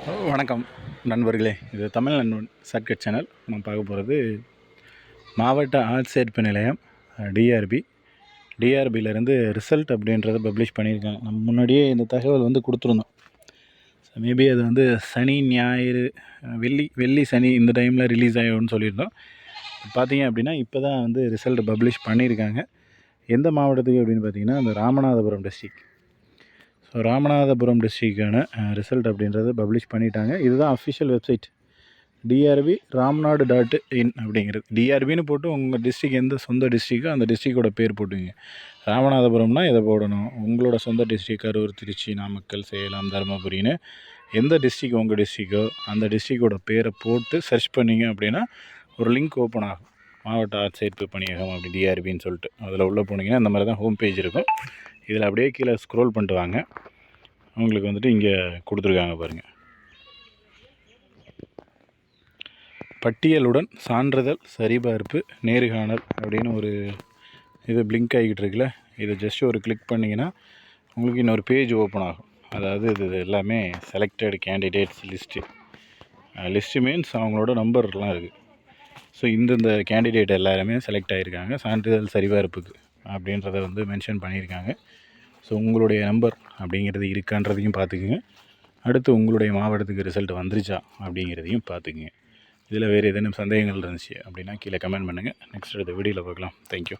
வணக்கம் நண்பர்களே, இது தமிழ் நண்பன் ஷார்ட்கட் சேனல். நம்ம பார்க்க போகிறது மாவட்ட ஆட்சேர்ப்பு நிலையம் டிஆர்பியிலேருந்து ரிசல்ட் அப்படின்றத பப்ளிஷ் பண்ணியிருக்காங்க. நம்ம முன்னாடியே இந்த தகவல் கொடுத்துருந்தோம். மேபி அது சனி ஞாயிறு வெள்ளி சனி இந்த டைமில் ரிலீஸ் ஆகிடும்னு சொல்லியிருந்தோம். பார்த்தீங்க அப்படின்னா இப்போ தான் ரிசல்ட் பப்ளிஷ் பண்ணியிருக்காங்க. எந்த மாவட்டத்துக்கு அப்படின்னு பார்த்தீங்கன்னா அந்த ராமநாதபுரம் டிஸ்ட்ரிக். ஸோ ராமநாதபுரம் டிஸ்ட்ரிக்டான ரிசல்ட் அப்படின்றத பப்ளிஷ் பண்ணிட்டாங்க. இதுதான் அஃபிஷியல் வெப்சைட் டிஆர்பி ramnad.in அப்படிங்கிறது. டிஆர்பின்னு போட்டு உங்கள் டிஸ்ட்ரிக் எந்த சொந்த டிஸ்ட்ரிக்கோ அந்த டிஸ்ட்ரிக்டோட பேர் போட்டுங்க. ராமநாதபுரம்னா இதை போடணும். உங்களோட சொந்த டிஸ்ட்ரிக் கரூர், திருச்சி, நாமக்கல், சேலம், தருமபுரின்னு எந்த டிஸ்ட்ரிக் உங்கள் டிஸ்ட்ரிக்கோ அந்த டிஸ்ட்ரிக்டோட பேரை போட்டு சர்ச் பண்ணிங்க அப்படின்னா ஒரு லிங்க் ஓப்பன் ஆகும். மாவட்ட ஆட்சேர்ப்பு பணியகம் அப்படி டிஆர்பின்னு சொல்லிட்டு அதில் உள்ளே போனீங்கன்னா இந்த மாதிரி தான் ஹோம் பேஜ் இருக்கும். இதில் அப்படியே கீழே ஸ்க்ரோல் பண்ணிட்டு வாங்க. உங்களுக்கு இங்கே கொடுத்துருக்காங்க பாருங்கள். பட்டியலுடன் சான்றிதழ் சரிபார்ப்பு நேர்காணல் அப்படின்னு ஒரு இது பிளிங்க் ஆகிக்கிட்டு இருக்குல்ல, இதை ஜஸ்ட் ஒரு கிளிக் பண்ணிங்கன்னா உங்களுக்கு இன்னொரு பேஜ் ஓப்பன் ஆகும். அதாவது இது எல்லாமே செலக்டட் கேண்டிடேட்ஸ் லிஸ்ட்டு மீன்ஸ் அவங்களோட நம்பர்லாம் இருக்குது. ஸோ இந்தந்த கேண்டிடேட் எல்லாருமே செலக்ட் ஆகியிருக்காங்க சான்றிதழ் சரிபார்ப்புக்கு அப்படின்றத மென்ஷன் பண்ணியிருக்காங்க. ஸோ உங்களுடைய நம்பர் அப்படிங்கிறது இருக்கான்றதையும் பார்த்துக்குங்க. அடுத்து உங்களுடைய மாவட்டத்துக்கு ரிசல்ட் வந்துருச்சா அப்படிங்கிறதையும் பார்த்துக்குங்க. இதில் வேறு ஏதேனும் சந்தேகங்கள் இருந்துச்சு அப்படின்னா கீழே கமெண்ட் பண்ணுங்கள். நெக்ஸ்ட் அடுத்த வீடியோவில் பார்க்கலாம். தேங்க்யூ.